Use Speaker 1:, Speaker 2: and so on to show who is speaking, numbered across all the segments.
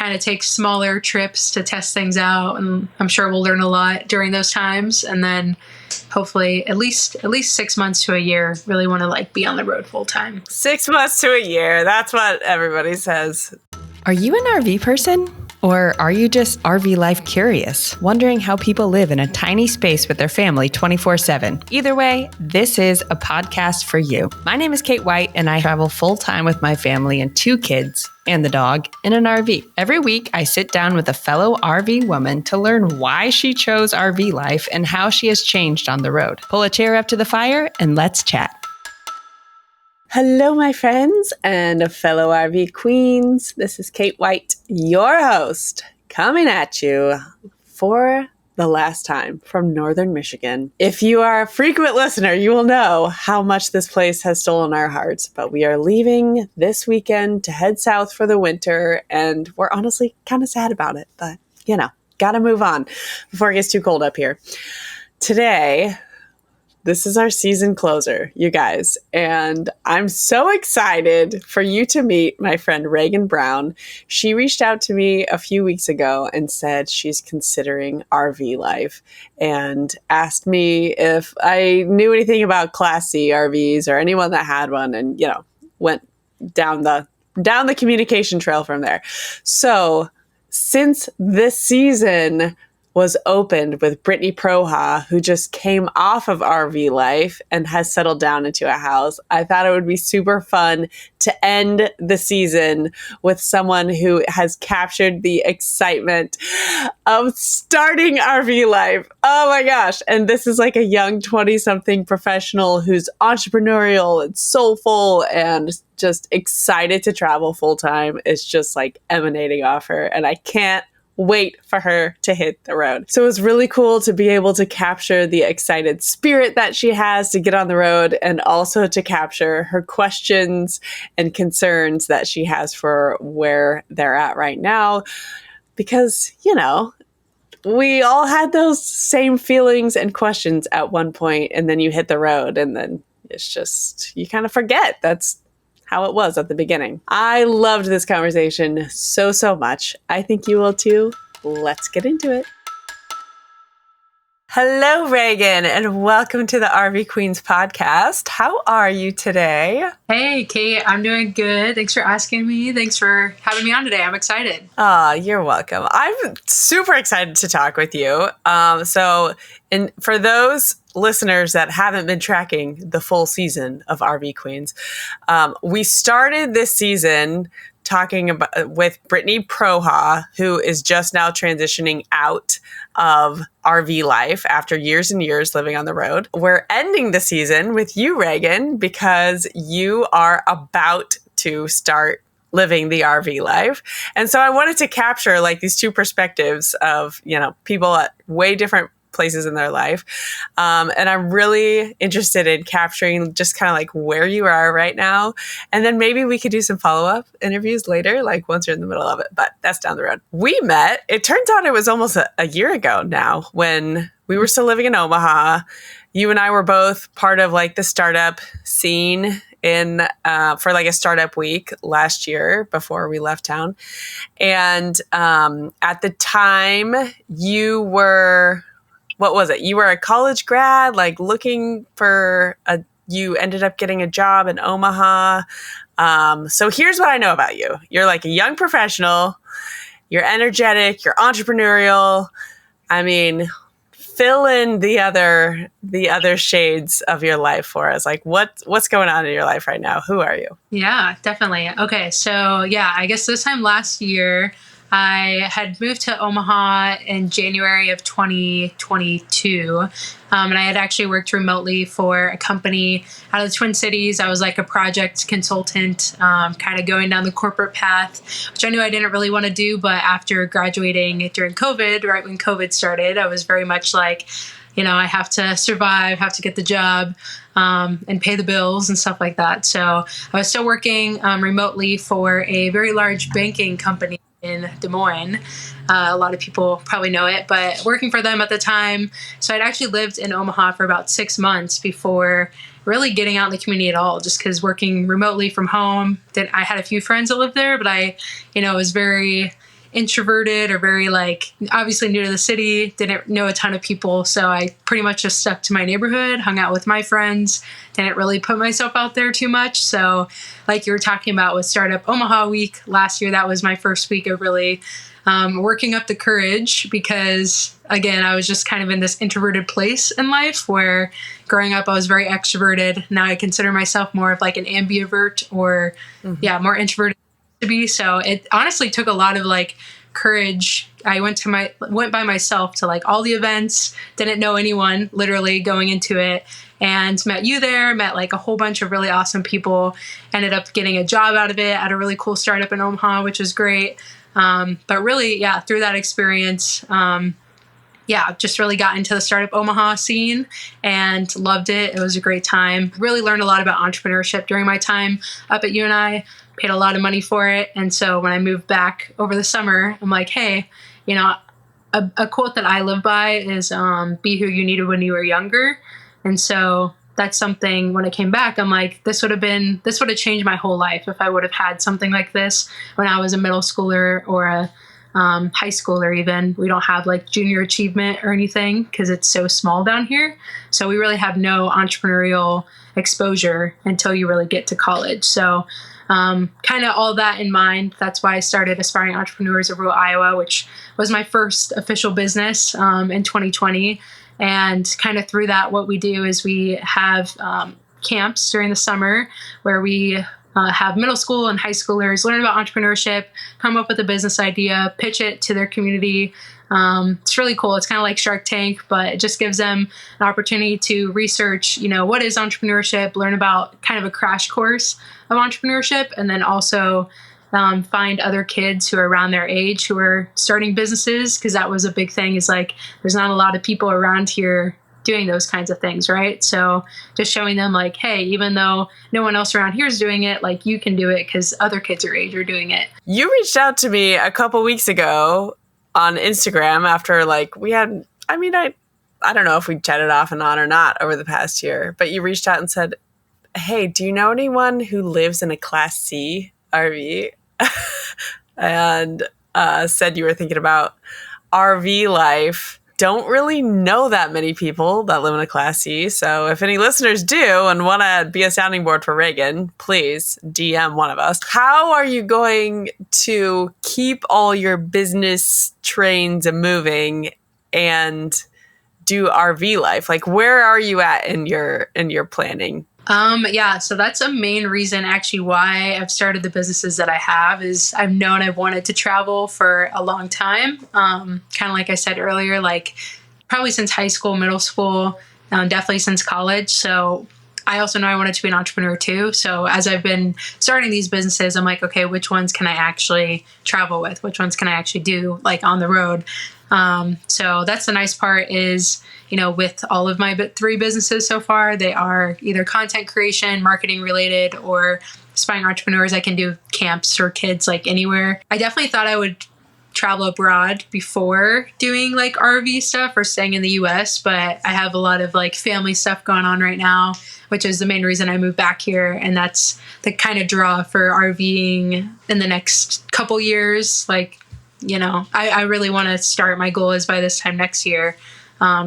Speaker 1: kind of take smaller trips to test things out. And I'm sure we'll learn a lot during those times. And then hopefully at least 6 months to a year, really want to like be on the road full time.
Speaker 2: 6 months to a year. That's what everybody says.
Speaker 3: Are you an RV person? Or are you just RV life curious, wondering how people live in a tiny space with their family 24/7? Either way, this is a podcast for you. My name is Kate White, and I travel full-time with my family and 2 kids and the dog in an RV. Every week, I sit down with a fellow RV woman to learn why she chose RV life and how she has changed on the road. Pull a chair up to the fire and let's chat.
Speaker 2: Hello, my friends and fellow RV queens. This is Kate White, your host, coming at you for the last time from Northern Michigan. If you are a frequent listener, you will know how much this place has stolen our hearts, but we are leaving this weekend to head south for the winter, and we're honestly kind of sad about it, but gotta move on before it gets too cold up here. Today, this is our season closer, you guys, and I'm so excited for you to meet my friend Reagan Brown. She reached out to me a few weeks ago and said she's considering RV life and asked me if I knew anything about Class C RVs or anyone that had one, and went down the communication trail from there. So since this season was opened with Brittany Proha, who just came off of RV life and has settled down into a house, I thought it would be super fun to end the season with someone who has captured the excitement of starting RV life. Oh my gosh. And this is like a young 20-something professional who's entrepreneurial and soulful and just excited to travel full time. It's just like emanating off her. And I can't wait for her to hit the road. So it was really cool to be able to capture the excited spirit that she has to get on the road, and also to capture her questions and concerns that she has for where they're at right now. Because, we all had those same feelings and questions at one point, and then you hit the road, and then it's just, you kind of forget that's how it was at the beginning. I loved this conversation so much. I think you will too. Let's get into it. Hello, Reagan, and welcome to the RV Queens podcast. How are you today?
Speaker 1: Hey, Kate, I'm doing good. Thanks for asking me. Thanks for having me on today. I'm excited.
Speaker 2: Oh, you're welcome. I'm super excited to talk with you. And for those listeners that haven't been tracking the full season of RV Queens, we started this season talking about with Brittany Proha, who is just now transitioning out of RV life after years and years living on the road. We're ending the season with you, Reagan, because you are about to start living the RV life. And so I wanted to capture like these two perspectives of, people at way different places in their life. And I'm really interested in capturing just kind of like where you are right now. And then maybe we could do some follow-up interviews later, like once you're in the middle of it, but that's down the road. We met, it turns out it was almost a year ago now when we were still living in Omaha. You and I were both part of like the startup scene for like a startup week last year before we left town. And at the time you were, what was it? You were a college grad, like looking for you ended up getting a job in Omaha. So here's what I know about you. You're like a young professional. You're energetic. You're entrepreneurial. I mean, fill in the other shades of your life for us. Like what's going on in your life right now? Who are you?
Speaker 1: Yeah, definitely. Okay. So yeah, I guess this time last year, I had moved to Omaha in January of 2022, and I had actually worked remotely for a company out of the Twin Cities. I was like a project consultant, kind of going down the corporate path, which I knew I didn't really want to do. But after graduating during COVID, right when COVID started, I was very much like, I have to survive, have to get the job, and pay the bills and stuff like that. So I was still working remotely for a very large banking company in Des Moines. A lot of people probably know it, but working for them at the time. So I'd actually lived in Omaha for about 6 months before really getting out in the community at all, just because working remotely from home, I had a few friends that lived there, but I was very introverted or very like obviously new to the city, didn't know a ton of people. So I pretty much just stuck to my neighborhood, hung out with my friends, didn't really put myself out there too much. So like you were talking about with Startup Omaha Week last year, that was my first week of really working up the courage because, again, I was just kind of in this introverted place in life where growing up I was very extroverted. Now I consider myself more of like an ambivert or, more introverted to be. So it honestly took a lot of like courage. I went by myself to like all the events, didn't know anyone literally going into it, and met you there, met like a whole bunch of really awesome people, ended up getting a job out of it at a really cool startup in Omaha, which was great. But really, through that experience, just really got into the Startup Omaha scene and loved it. It was a great time. Really learned a lot about entrepreneurship during my time up at UNI, paid a lot of money for it. And so when I moved back over the summer, I'm like, hey, a quote that I live by is, be who you needed when you were younger. And so that's something when I came back, I'm like, this would have changed my whole life if I would have had something like this when I was a middle schooler or a high schooler even. We don't have like junior achievement or anything because it's so small down here. So we really have no entrepreneurial exposure until you really get to college. So kind of all that in mind, that's why I started Aspiring Entrepreneurs of Rural Iowa, which was my first official business in 2020. And kind of through that, what we do is we have camps during the summer where we have middle school and high schoolers learn about entrepreneurship, come up with a business idea, pitch it to their community. It's really cool. It's kind of like Shark Tank, but it just gives them an opportunity to research, what is entrepreneurship, learn about kind of a crash course of entrepreneurship, and then also find other kids who are around their age who are starting businesses, because that was a big thing, is like there's not a lot of people around here doing those kinds of things, right? So just showing them like, hey, even though no one else around here is doing it, like you can do it because other kids your age are doing it.
Speaker 2: You reached out to me a couple weeks ago on Instagram after like I don't know if we chatted off and on or not over the past year, but you reached out and said, hey, do you know anyone who lives in a Class C RV? And said you were thinking about RV life. Don't really know that many people that live in a Class C. So if any listeners do and want to be a sounding board for Reagan, please DM one of us. How are you going to keep all your business trains moving and do RV life? Like, where are you at in your planning?
Speaker 1: So that's a main reason actually why I've started the businesses that I have is I've known I've wanted to travel for a long time. Kind of like I said earlier, like probably since high school, middle school, definitely since college. So I also know I wanted to be an entrepreneur too. So as I've been starting these businesses, I'm like, okay, which ones can I actually travel with? Which ones can I actually do like on the road? So that's the nice part is, with all of my 3 businesses so far, they are either content creation, marketing related, or aspiring entrepreneurs. I can do camps for kids like anywhere. I definitely thought I would travel abroad before doing like RV stuff or staying in the US, but I have a lot of like family stuff going on right now, which is the main reason I moved back here. And that's the kind of draw for RVing in the next couple years. Like, I really want to start, my goal is by this time next year,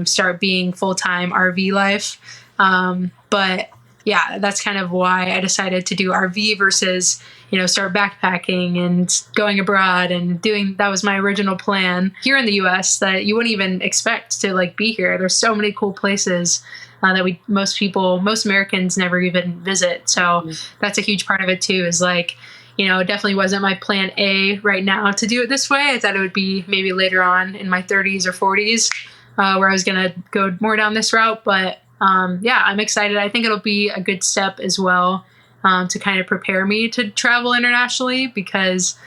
Speaker 1: start being full-time RV life. But yeah, that's kind of why I decided to do RV versus, start backpacking and going abroad and that was my original plan here in the US that you wouldn't even expect to like be here. There's so many cool places that most Americans never even visit. So that's a huge part of it too, is like, it definitely wasn't my plan A right now to do it this way. I thought it would be maybe later on in my 30s or 40s where I was going to go more down this route. But I'm excited. I think it'll be a good step as well to kind of prepare me to travel internationally, because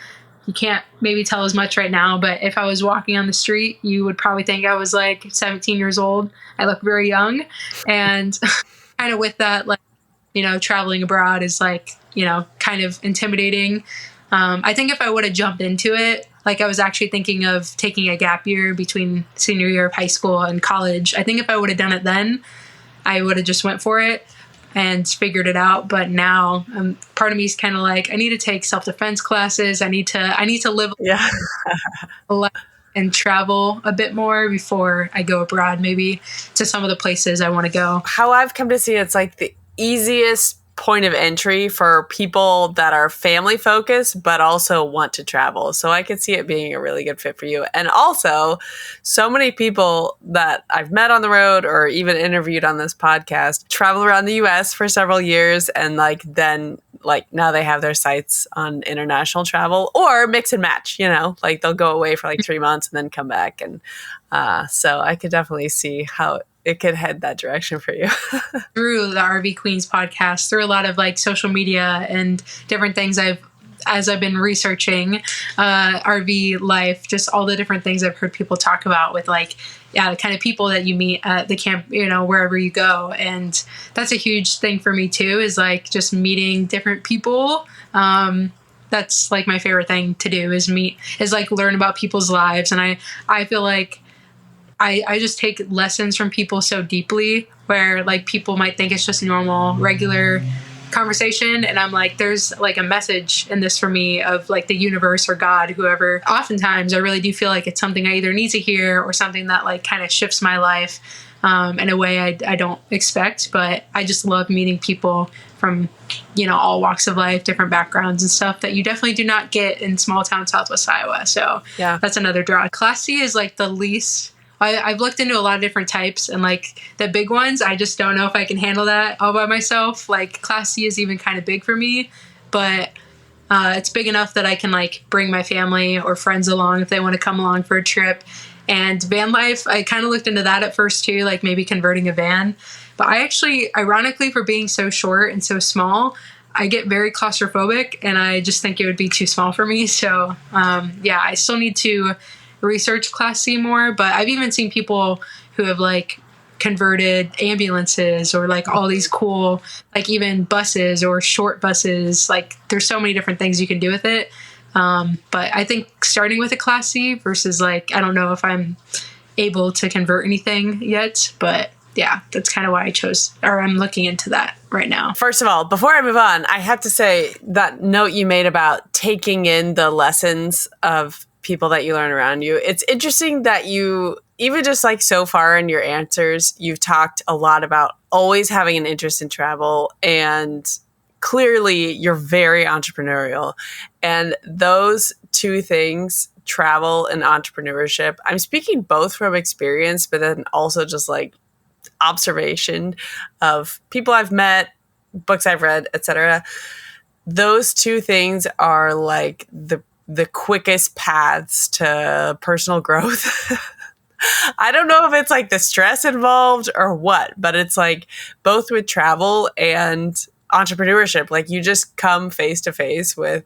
Speaker 1: you can't maybe tell as much right now. But if I was walking on the street, you would probably think I was like 17 years old. I look very young. And kind of with that, like, traveling abroad is like, kind of intimidating. I think if I would have jumped into it, like I was actually thinking of taking a gap year between senior year of high school and college. I think if I would have done it then, I would have just went for it. and figured it out. But now part of me is kind of like, I need to take self-defense classes. I need to live a life and travel a bit more before I go abroad, maybe to some of the places I want to go.
Speaker 2: How I've come to see it's like the easiest point of entry for people that are family focused, but also want to travel. So I could see it being a really good fit for you. And also, so many people that I've met on the road or even interviewed on this podcast travel around the US for several years. And then now they have their sights on international travel or mix and match, like they'll go away for like 3 months and then come back. And so I could definitely see how it could head that direction for you.
Speaker 1: Through the RV Queens podcast, through a lot of like social media and different things as I've been researching RV life, just all the different things I've heard people talk about with the kind of people that you meet at the camp, wherever you go. And that's a huge thing for me too, is like just meeting different people. That's like my favorite thing to do is learn about people's lives. And I feel like I just take lessons from people so deeply, where like people might think it's just normal, regular conversation. And I'm like, there's like a message in this for me of like the universe or God, whoever. Oftentimes I really do feel like it's something I either need to hear or something that like kind of shifts my life in a way I don't expect. But I just love meeting people from, all walks of life, different backgrounds and stuff that you definitely do not get in small town Southwest Iowa. So yeah, that's another draw. Class C is like the least. I've looked into a lot of different types, and like the big ones, I just don't know if I can handle that all by myself. Like Class C is even kind of big for me, but it's big enough that I can like bring my family or friends along if they want to come along for a trip. And van life, I kind of looked into that at first too, like maybe converting a van. But I actually, ironically, for being so short and so small, I get very claustrophobic, and I just think it would be too small for me. So I still need to research Class C more, but I've even seen people who have like converted ambulances or like all these cool, like even buses or short buses. Like there's so many different things you can do with it. But I think starting with a Class C versus like, I don't know if I'm able to convert anything yet, but yeah, that's kind of why I'm looking into that right now.
Speaker 2: First of all, before I move on, I have to say that note you made about taking in the lessons of people that you learn around you. It's interesting that you, even just like so far in your answers, you've talked a lot about always having an interest in travel, and clearly you're very entrepreneurial. And those two things, travel and entrepreneurship, I'm speaking both from experience, but then also just like observation of people I've met, books I've read, etc. Those two things are like the quickest paths to personal growth. I don't know if it's like the stress involved or what, but it's like both with travel and entrepreneurship, like you just come face to face with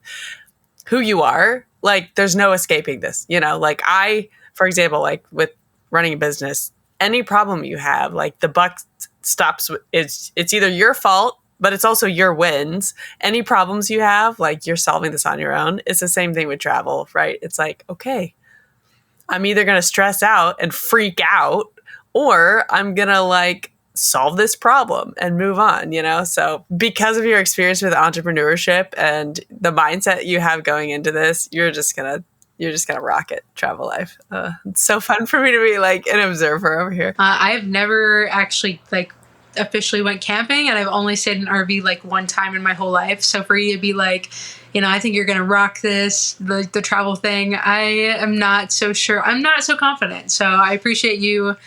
Speaker 2: who you are. Like there's no escaping this, like for example, like with running a business, any problem you have, like the buck stops. It's either your fault, but it's also your wins. Any problems you have, like you're solving this on your own. It's the same thing with travel, right? It's like, okay, I'm either going to stress out and freak out, or I'm going to like solve this problem and move on, So because of your experience with entrepreneurship and the mindset you have going into this, you're just going to rock it, travel life. It's so fun for me to be like an observer over here.
Speaker 1: I've never actually like officially went camping, and I've only stayed in an RV like one time in my whole life. So for you to be like, I think you're going to rock this, the travel thing, I am not so sure. I'm not so confident. So I appreciate you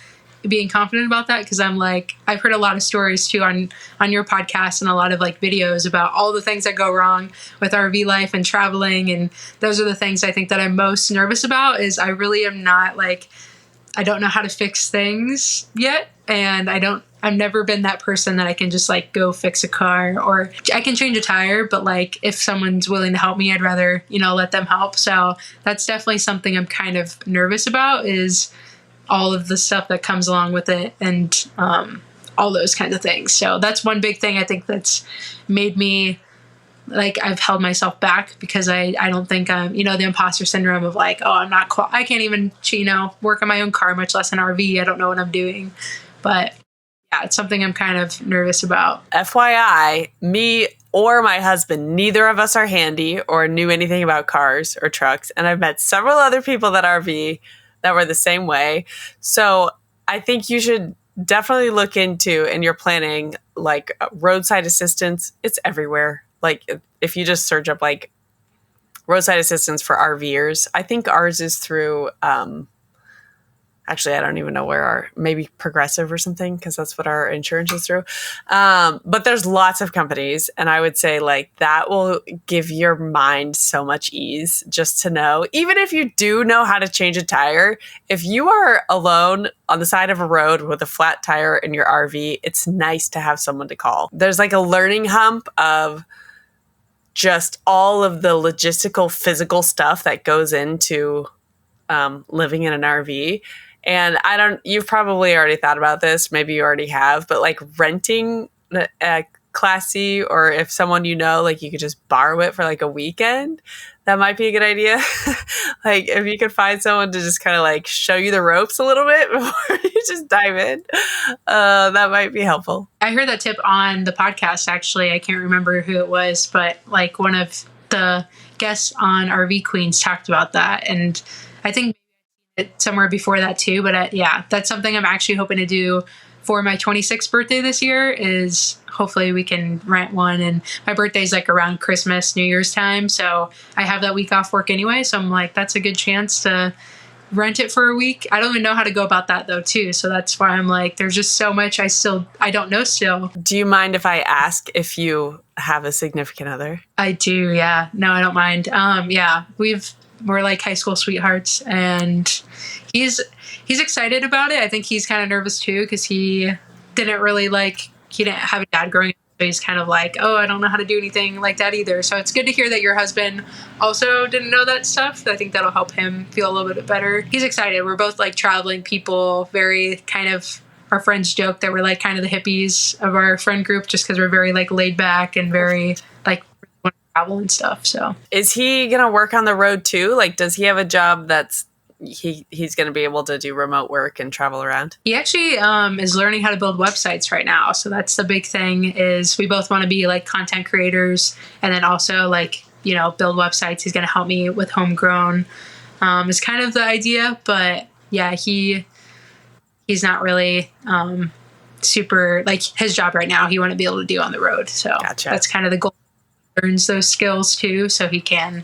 Speaker 1: being confident about that, because I'm like, I've heard a lot of stories too on your podcast and a lot of like videos about all the things that go wrong with RV life and traveling. And those are the things I think that I'm most nervous about. Is I really am not like, I don't know how to fix things yet. And I've never been that person that I can just like go fix a car, or I can change a tire, but like if someone's willing to help me, I'd rather, let them help. So that's definitely something I'm kind of nervous about, is all of the stuff that comes along with it, and all those kinds of things. So that's one big thing I think that's made me like, I've held myself back, because I don't think I'm, the imposter syndrome of like, oh, I'm not I can't even, work on my own car, much less an RV. I don't know what I'm doing. But yeah, it's something I'm kind of nervous about.
Speaker 2: FYI, me or my husband, neither of us are handy or knew anything about cars or trucks. And I've met several other people that RV that were the same way. So I think you should definitely look into, and you're planning, like roadside assistance. It's everywhere. Like if you just search up like roadside assistance for RVers, I think ours is through, actually, I don't even know where maybe Progressive or something, because that's what our insurance is through. But there's lots of companies. And I would say like that will give your mind so much ease just to know, even if you do know how to change a tire, if you are alone on the side of a road with a flat tire in your RV, it's nice to have someone to call. There's like a learning hump of just all of the logistical, physical stuff that goes into living in an RV. And you've probably already thought about this, maybe you already have, but like renting a Class C, or if someone you know, like you could just borrow it for like a weekend, that might be a good idea. Like if you could find someone to just kind of like show you the ropes a little bit before you just dive in, that might be helpful.
Speaker 1: I heard that tip on the podcast, actually. I can't remember who it was, but like one of the guests on RV Queens talked about that. And I think somewhere before that too, but yeah, that's something I'm actually hoping to do for my 26th birthday this year, is hopefully we can rent one. And my birthday's like around Christmas, New Year's time, so I have that week off work anyway, so I'm like, that's a good chance to rent it for a week. I don't even know how to go about that though too, so that's why I'm like, there's just so much I don't know still.
Speaker 2: Do you mind if I ask if you have a significant other?
Speaker 1: I do, yeah. No, I don't mind. Yeah, we're like high school sweethearts, and he's excited about it. I think he's kind of nervous too, because he didn't have a dad growing up. So he's kind of like, oh, I don't know how to do anything like that either. So it's good to hear that your husband also didn't know that stuff. I think that'll help him feel a little bit better. He's excited. We're both like traveling people, very kind of, our friends joke that we're like kind of the hippies of our friend group, just because we're very like laid back and very like travel and stuff. So
Speaker 2: is he gonna work on the road too? Like, does he have a job that's he's gonna be able to do remote work and travel around?
Speaker 1: He actually is learning how to build websites right now. So that's the big thing, is we both want to be like content creators, and then also like, you know, build websites. He's gonna help me with Homegrown, is kind of the idea. But yeah, he's not really super, like his job right now he want to be able to do on the road. So
Speaker 2: Gotcha.
Speaker 1: That's kind of the goal. Learns those skills too, so he can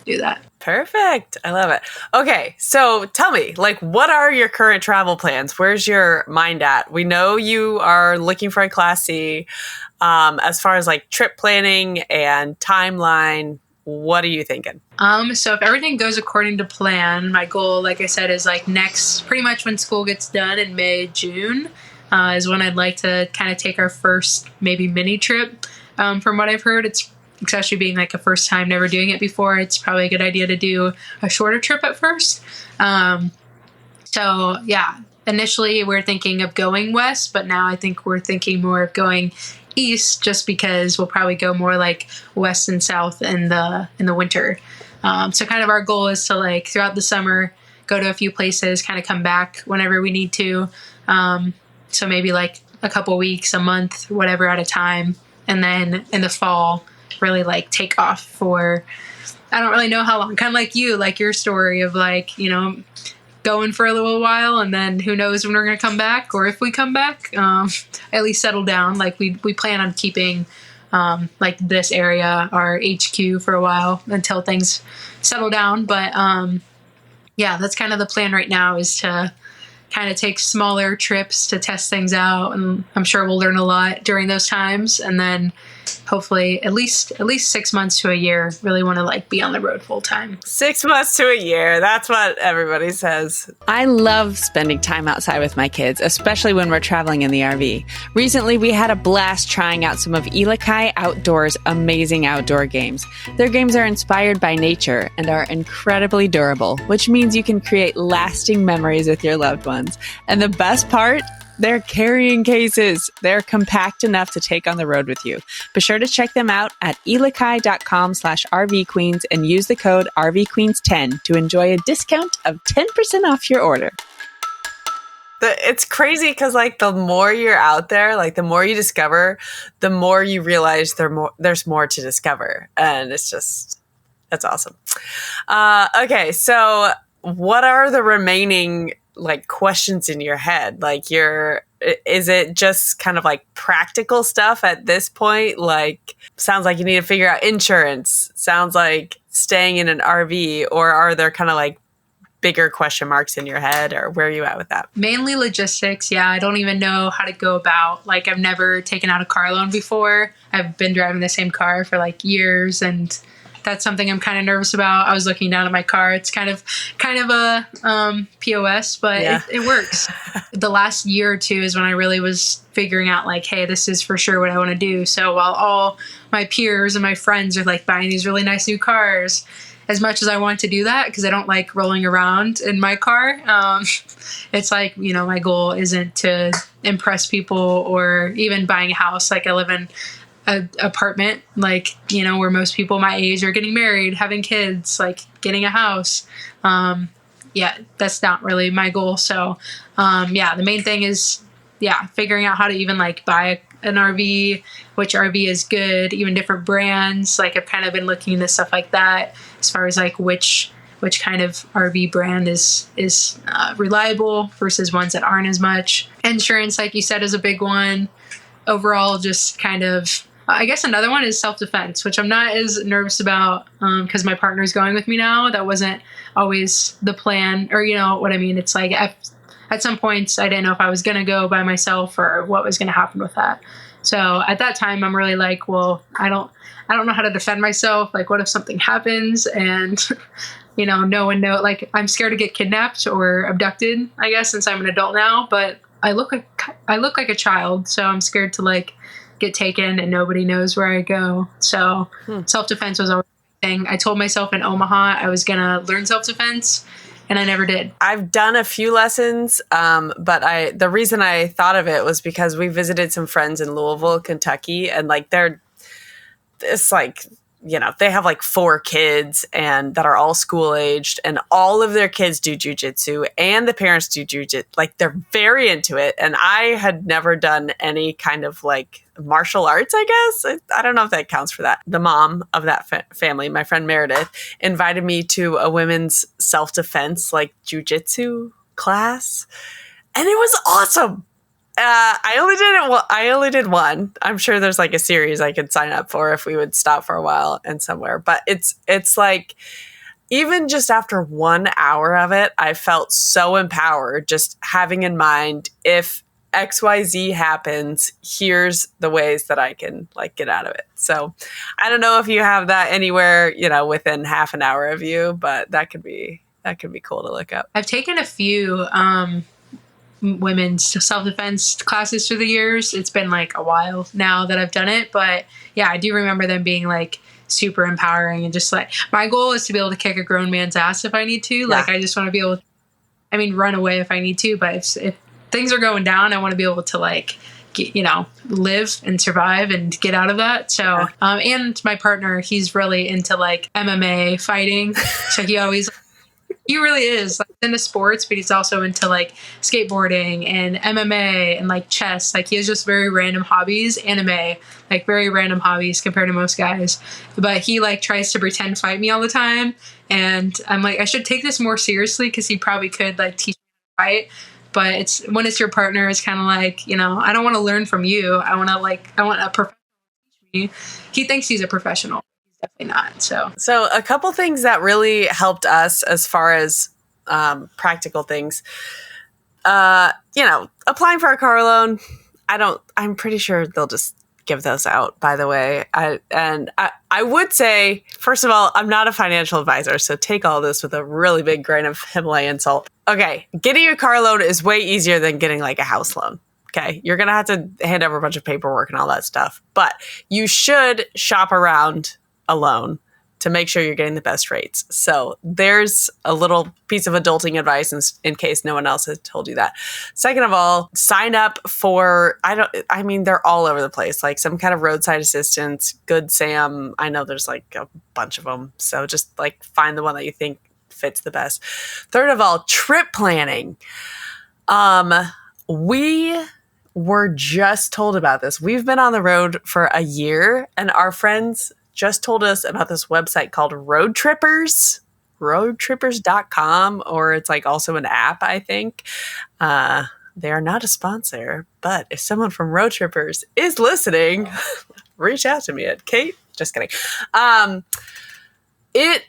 Speaker 1: do that.
Speaker 2: Perfect. I love it. Okay, so tell me, like, what are your current travel plans? Where's your mind at? We know you are looking for a Class C. As far as like trip planning and timeline, what are you thinking?
Speaker 1: So if everything goes according to plan, my goal, like I said, is like pretty much when school gets done in May, June, is when I'd like to kind of take our first maybe mini trip. From what I've heard, it's especially being like a first time, never doing it before, it's probably a good idea to do a shorter trip at first. So yeah, initially we're thinking of going west, but now I think we're thinking more of going east, just because we'll probably go more like west and south in the winter. So kind of our goal is to like throughout the summer, go to a few places, kind of come back whenever we need to. So maybe like a couple weeks, a month, whatever at a time. And then in the fall, really like take off for, I don't really know how long, kind of like you, like your story of like, you know, going for a little while, and then who knows when we're going to come back, or if we come back, at least settle down. Like we plan on keeping like this area our HQ for a while until things settle down. But yeah, that's kind of the plan right now, is to kind of take smaller trips to test things out, and I'm sure we'll learn a lot during those times. And then hopefully at least 6 months to a year, really want to like be on the road full time.
Speaker 2: 6 months to a year. That's what everybody says.
Speaker 3: I love spending time outside with my kids, especially when we're traveling in the RV. Recently, we had a blast trying out some of Elikai Outdoors' amazing outdoor games. Their games are inspired by nature and are incredibly durable, which means you can create lasting memories with your loved ones. And the best part? They're carrying cases. They're compact enough to take on the road with you. Be sure to check them out at elikai.com/RVqueens and use the code RVqueens10 to enjoy a discount of 10% off your order.
Speaker 2: It's crazy because like the more you're out there, like the more you discover, the more you realize there's more to discover. And that's awesome. Okay. So what are the remaining like questions in your head? Like is it just kind of like practical stuff at this point? Like, sounds like you need to figure out insurance. Sounds like staying in an RV, or are there kind of like bigger question marks in your head, or where are you at with that?
Speaker 1: Mainly logistics. Yeah, I don't even know how to go about, like, I've never taken out a car loan before. I've been driving the same car for like years, and that's something I'm kind of nervous about. I was looking down at my car. It's kind of a POS, but
Speaker 2: Yeah.
Speaker 1: it works. The last year or two is when I really was figuring out like, hey, this is for sure what I want to do. So while all my peers and my friends are like buying these really nice new cars, as much as I want to do that, because I don't like rolling around in my car, it's like, my goal isn't to impress people or even buying a house. Like, I live in an apartment, like, where most people my age are getting married, having kids, like getting a house. Yeah, that's not really my goal. So, the main thing is, figuring out how to even like buy an RV, which RV is good, even different brands. Like, I've kind of been looking into stuff like that as far as like which kind of RV brand is reliable versus ones that aren't as much. Insurance, like you said, is a big one. Overall, just kind of, I guess another one is self-defense, which I'm not as nervous about because my partner's going with me now. That wasn't always the plan, or what I mean? It's like at some points I didn't know if I was going to go by myself or what was going to happen with that. So at that time, I'm really like, well, I don't know how to defend myself. Like, what if something happens and, no one knows? Like, I'm scared to get kidnapped or abducted, I guess, since I'm an adult now. But I look like a child, so I'm scared to like get taken and nobody knows where I go. So self-defense was always a thing. I told myself in Omaha I was gonna learn self-defense, and I never did.
Speaker 2: I've done a few lessons, but the reason I thought of it was because we visited some friends in Louisville, Kentucky, and like it's like, they have like 4 kids and that are all school aged, and all of their kids do jujitsu and the parents do jujitsu. Like, they're very into it. And I had never done any kind of like martial arts, I guess. I don't know if that counts for that. The mom of that family, my friend Meredith, invited me to a women's self-defense, like jujitsu class. And it was awesome. I only did one. I'm sure there's like a series I could sign up for if we would stop for a while and somewhere. But it's like, even just after 1 hour of it, I felt so empowered, just having in mind, if XYZ happens, here's the ways that I can like get out of it. So I don't know if you have that anywhere, within half an hour of you, but that could be cool to look up.
Speaker 1: I've taken a few women's self-defense classes through the years. It's been like a while now that I've done it, but yeah, I do remember them being like super empowering, and just like, my goal is to be able to kick a grown man's ass if I need to. Yeah. Like, I just want to be able to, run away if I need to, but if things are going down, I want to be able to like get, live and survive and get out of that. So, and my partner, he's really into like MMA fighting. So he really is like into sports, but he's also into like skateboarding and MMA and like chess. Like, he has just very random hobbies, anime, like very random hobbies compared to most guys. But he like tries to pretend fight me all the time. And I'm like, I should take this more seriously, because he probably could like teach me to fight. But when it's your partner, it's kind of like, I don't want to learn from you. I want a professional to teach me. He thinks he's a professional. Definitely not. So
Speaker 2: a couple things that really helped us as far as practical things, applying for a car loan. I'm pretty sure they'll just give those out, by the way. I would say, first of all, I'm not a financial advisor, so take all this with a really big grain of Himalayan salt. Okay, getting a car loan is way easier than getting like a house loan. Okay, you're going to have to hand over a bunch of paperwork and all that stuff, but you should shop around a loan to make sure you're getting the best rates. So there's a little piece of adulting advice in case no one else has told you that. Second of all, sign up for, they're all over the place, like some kind of roadside assistance, Good Sam. I know there's like a bunch of them. So just like find the one that you think fits the best. Third of all, trip planning. We were just told about this. We've been on the road for a year, and our friends just told us about this website called Road Trippers, roadtrippers.com, or it's like also an app, I think. They are not a sponsor, but if someone from Road Trippers is listening, reach out to me at Kate. Just kidding. It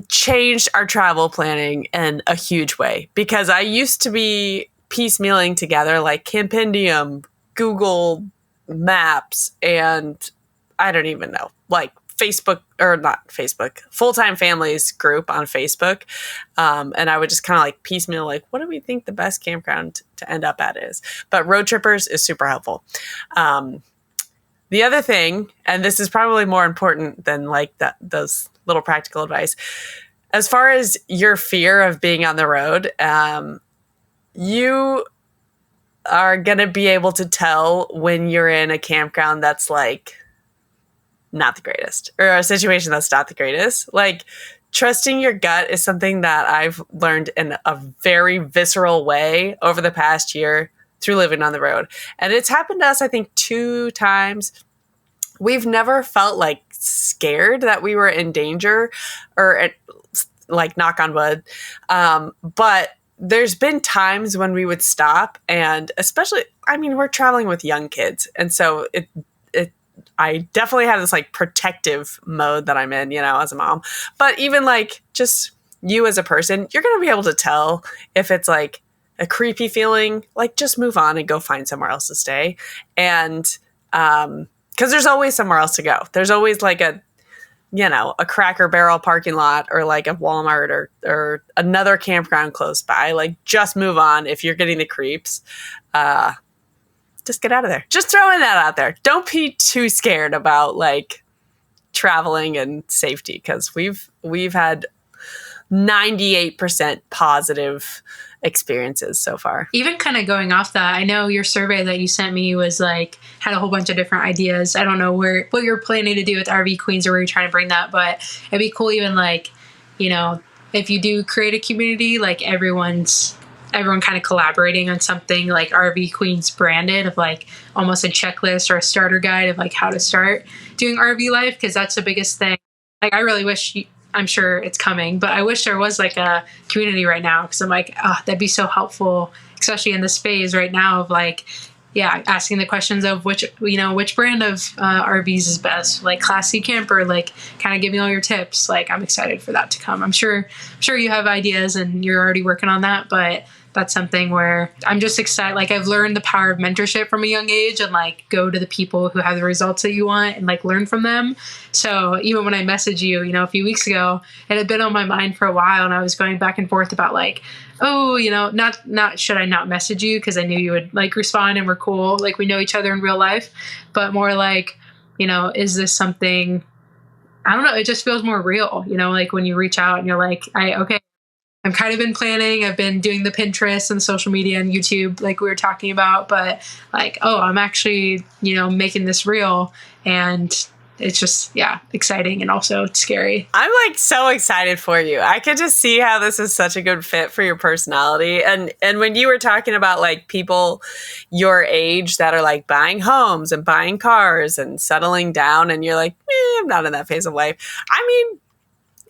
Speaker 2: changed our travel planning in a huge way, because I used to be piecemealing together like Campendium, Google Maps, and I don't even know, like Facebook, or not Facebook, Full-Time Families group on Facebook. And I would just kind of like piecemeal, like, what do we think the best campground to end up at is? But Road Trippers is super helpful. The other thing, and this is probably more important than like those little practical advice, as far as your fear of being on the road, you are going to be able to tell when you're in a campground that's like not the greatest, or a situation that's not the greatest. Like, trusting your gut is something that I've learned in a very visceral way over the past year through living on the road. And it's happened to us, I think, 2 times. We've never felt like scared that we were in danger, or like, knock on wood. But there's been times when we would stop, and especially, I mean, we're traveling with young kids. And so I definitely have this like protective mode that I'm in, as a mom. But even like just you as a person, you're going to be able to tell if it's like a creepy feeling, like just move on and go find somewhere else to stay. And because there's always somewhere else to go. There's always like a Cracker Barrel parking lot, or like a Walmart, or another campground close by. Like, just move on if you're getting the creeps. Just get out of there. Just throwing that out there. Don't be too scared about like traveling and safety, because we've had 98% positive experiences so far.
Speaker 1: Even kind of going off that, I know your survey that you sent me was like, had a whole bunch of different ideas. I don't know what you're planning to do with RV Queens, or where you're trying to bring that, but it'd be cool even like, if you do create a community, like everyone kind of collaborating on something like RV Queens branded, of like almost a checklist or a starter guide of like how to start doing RV life. Because that's the biggest thing. Like, I really wish, I'm sure it's coming, but I wish there was like a community right now, because I'm like, that'd be so helpful, especially in this phase right now of like, asking the questions of which brand of RVs is best, like Class C camper, like kind of giving all your tips. Like, I'm excited for that to come. I'm sure you have ideas and you're already working on that, but that's something where I'm just excited. Like, I've learned the power of mentorship from a young age, and like go to the people who have the results that you want and like learn from them. So even when I messaged you, a few weeks ago, it had been on my mind for a while, and I was going back and forth about like, not should I not message you, because I knew you would like respond and we're cool, like we know each other in real life, but more like, is this something, I don't know, it just feels more real, like when you reach out and you're like, I've kind of been planning. I've been doing the Pinterest and social media and YouTube, like we were talking about, but like, I'm actually, making this real, and it's just, exciting and also scary.
Speaker 2: I'm like so excited for you. I could just see how this is such a good fit for your personality. And when you were talking about like people your age that are like buying homes and buying cars and settling down, and you're like, I'm not in that phase of life. I mean,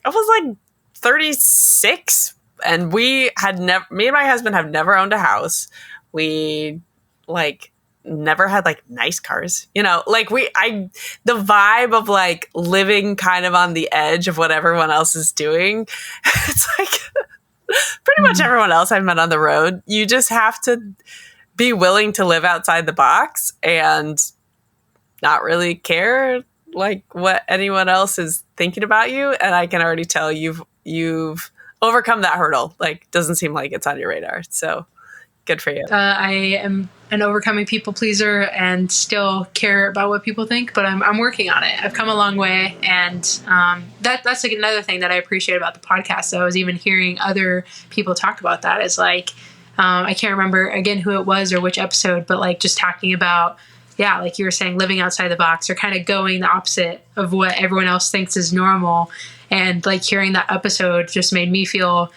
Speaker 2: I was like 36, and me and my husband have never owned a house. We like never had like nice cars, like the vibe of like living kind of on the edge of what everyone else is doing. It's like pretty much everyone else I've met on the road. You just have to be willing to live outside the box and not really care like what anyone else is thinking about you. And I can already tell you've overcome that hurdle. Like, doesn't seem like it's on your radar. So good for you.
Speaker 1: I am an overcoming people pleaser and still care about what people think, but I'm working on it. I've come a long way. And that's like another thing that I appreciate about the podcast. So I was even hearing other people talk about that, is like, I can't remember again who it was or which episode, but like just talking about, like you were saying, living outside the box, or kind of going the opposite of what everyone else thinks is normal. And like hearing that episode just made me feel,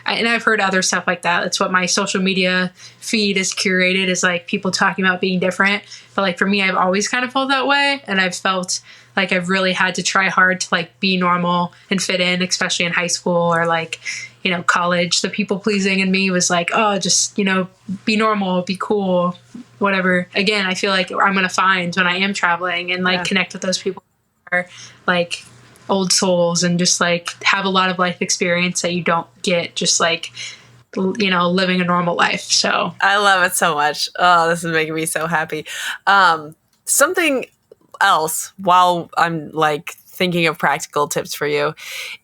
Speaker 1: and I've heard other stuff like that. That's what my social media feed is curated, is like people talking about being different. But like for me, I've always kind of felt that way. And I've felt like I've really had to try hard to like be normal and fit in, especially in high school or like, college. The people pleasing in me was like, oh, just, be normal, be cool, whatever. Again, I feel like I'm going to find when I am traveling and like connect with those people who are like old souls and just like have a lot of life experience that you don't get just like, living a normal life. So
Speaker 2: I love it so much. Oh, this is making me so happy. Something else while I'm like thinking of practical tips for you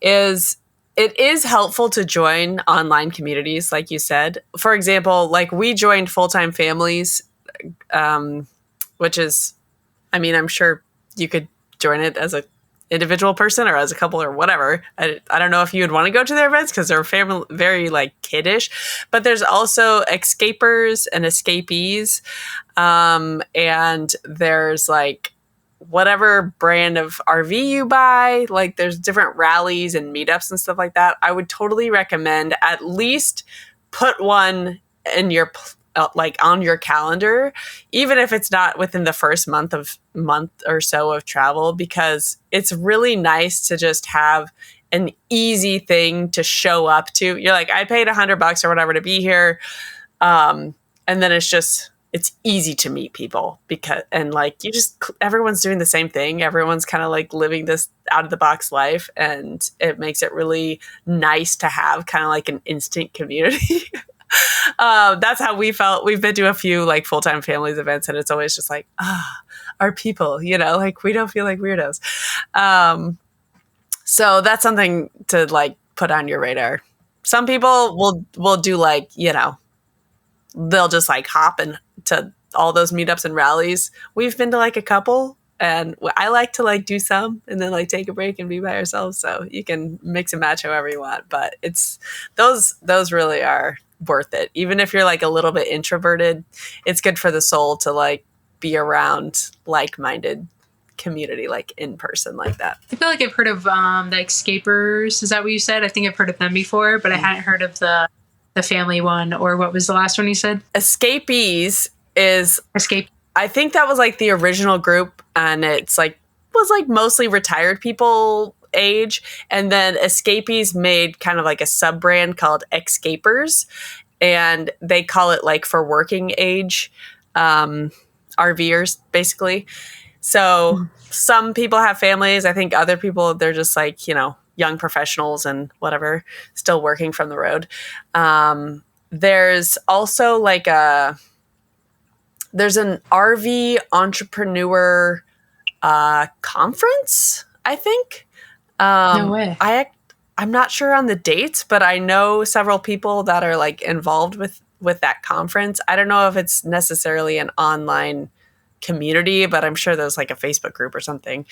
Speaker 2: is it is helpful to join online communities, like you said. For example, like we joined Full-Time Families, which is, I'm sure you could join it as a individual person or as a couple or whatever. I don't know if you would want to go to their events because they're very like kiddish, but there's also escapers and escapees. And there's like whatever brand of RV you buy, like there's different rallies and meetups and stuff like that. I would totally recommend at least put one in your like on your calendar, even if it's not within the first month or so of travel, because it's really nice to just have an easy thing to show up to. You're like, I paid $100 or whatever to be here. And then it's easy to meet people and like everyone's doing the same thing. Everyone's kind of like living this out of the box life, and it makes it really nice to have kind of like an instant community. That's how we felt. We've been to a few like Full-Time Families events, and it's always just like, our people, like we don't feel like weirdos. So that's something to like put on your radar. Some people will do like, they'll just like hop into all those meetups and rallies. We've been to like a couple, and I like to like do some and then like take a break and be by ourselves. So you can mix and match however you want, but it's those really are worth it. Even if you're like a little bit introverted, it's good for the soul to like be around like-minded community, like in person like that.
Speaker 1: I feel like I've heard of the escapers. Is that what you said? I think I've heard of them before, but I hadn't heard of the family one. Or what was the last one you said?
Speaker 2: Escapees is
Speaker 1: Escape.
Speaker 2: I think that was like the original group, and it's like was like mostly retired people age, and then Escapees made kind of like a sub brand called Escapers, and they call it like for working age RVers basically. So some people have families. I think other people, they're just like, young professionals and whatever, still working from the road. There's also like there's an RV entrepreneur conference, I think.
Speaker 1: No way.
Speaker 2: I'm not sure on the dates, but I know several people that are like involved with that conference. I don't know if it's necessarily an online community, but I'm sure there's like a Facebook group or something.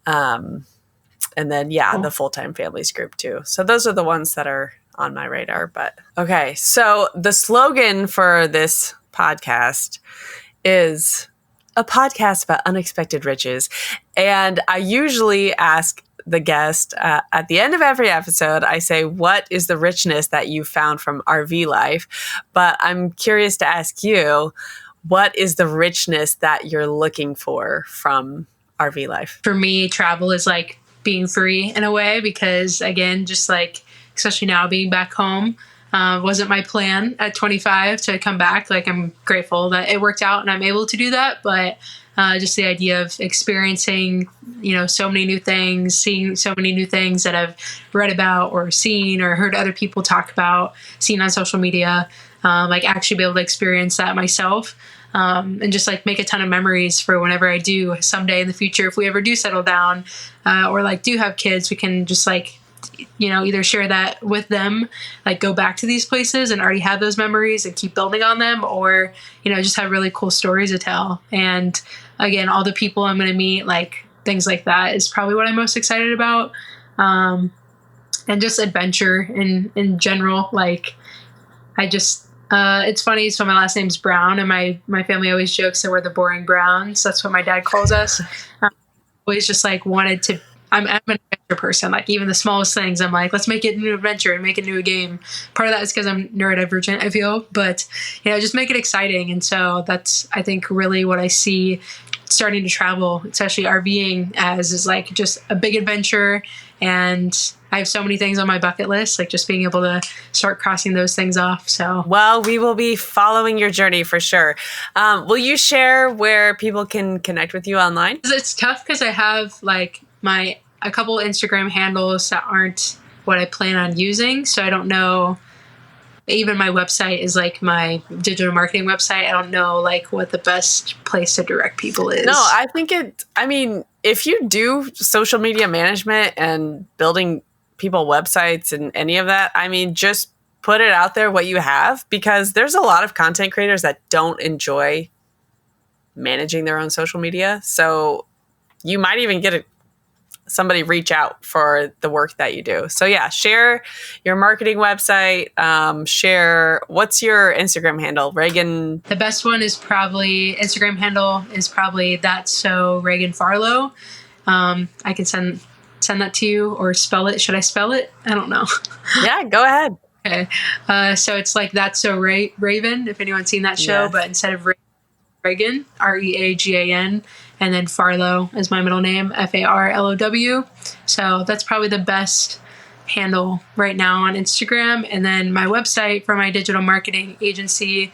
Speaker 2: And then, cool. The Full-Time Families group too. So those are the ones that are on my radar. But okay, so the slogan for this podcast is a podcast about unexpected riches. And I usually ask the guest at the end of every episode, I say, what is the richness that you found from RV life? But I'm curious to ask you, what is the richness that you're looking for from RV life?
Speaker 1: For me, travel is like being free in a way, because again, just like, especially now being back home, wasn't my plan at 25 to come back. Like, I'm grateful that it worked out and I'm able to do that. But just the idea of experiencing, so many new things, seeing so many new things that I've read about or seen or heard other people talk about, seen on social media, like actually be able to experience that myself. And just like make a ton of memories for whenever I do someday in the future, if we ever do settle down, or like do have kids, we can just like, either share that with them, like go back to these places and already have those memories and keep building on them, or, just have really cool stories to tell. And again, all the people I'm going to meet, like things like that is probably what I'm most excited about. And just adventure in general. Like it's funny. So my last name's Brown, and my family always jokes that we're the boring Browns. That's what my dad calls us. Always just like wanted to I'm an adventure person. Like even the smallest things, I'm like, let's make it a new adventure and make it a new game. Part of that is because I'm neurodivergent, I feel, but just make it exciting. And so that's, I think, really what I see starting to travel, especially RVing, as is like just a big adventure. And I have so many things on my bucket list, like just being able to start crossing those things off. So,
Speaker 2: well, we will be following your journey for sure. Will you share where people can connect with you online?
Speaker 1: It's tough because I have like a couple Instagram handles that aren't what I plan on using. So I don't know. Even my website is like my digital marketing website. I don't know like what the best place to direct people is.
Speaker 2: No, I think if you do social media management and building people websites and any of that, just put it out there what you have, because there's a lot of content creators that don't enjoy managing their own social media. So you might even get somebody reach out for the work that you do. So yeah, share your marketing website. Share, what's your Instagram handle, Reagan?
Speaker 1: The best one is probably Instagram handle is probably That's So Reagan Farlow. I can send that to you or spell it. Should I spell it? I don't know.
Speaker 2: Yeah, go ahead.
Speaker 1: Okay. So it's like That's So Raven, if anyone's seen that show,
Speaker 2: Yes.
Speaker 1: but instead of Reagan, Reagan, and then Farlow is my middle name, Farlow. So that's probably the best handle right now on Instagram. And then my website for my digital marketing agency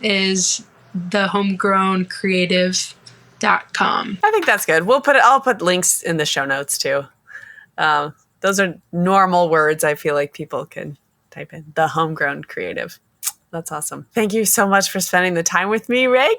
Speaker 1: is the Homegrown Creative.com.
Speaker 2: I think that's good. I'll put links in the show notes too. Those are normal words I feel like people can type in. The Homegrown Creative. That's awesome. Thank you so much for spending the time with me, Reagan.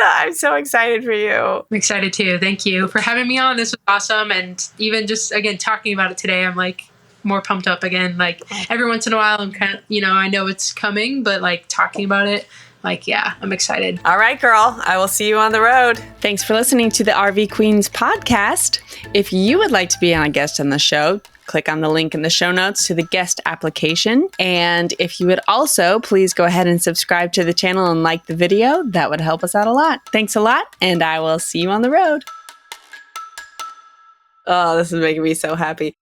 Speaker 2: I'm so excited for you.
Speaker 1: I'm excited too. Thank you for having me on. This was awesome. And even just, again, talking about it today, I'm like more pumped up again. Like every once in a while, I'm kind of, I know it's coming, but like talking about it, like, yeah, I'm excited.
Speaker 2: All right, girl. I will see you on the road.
Speaker 3: Thanks for listening to the RV Queens podcast. If you would like to be on a guest on the show, click on the link in the show notes to the guest application. And if you would also please go ahead and subscribe to the channel and like the video, that would help us out a lot. Thanks a lot, and I will see you on the road.
Speaker 2: Oh, this is making me so happy.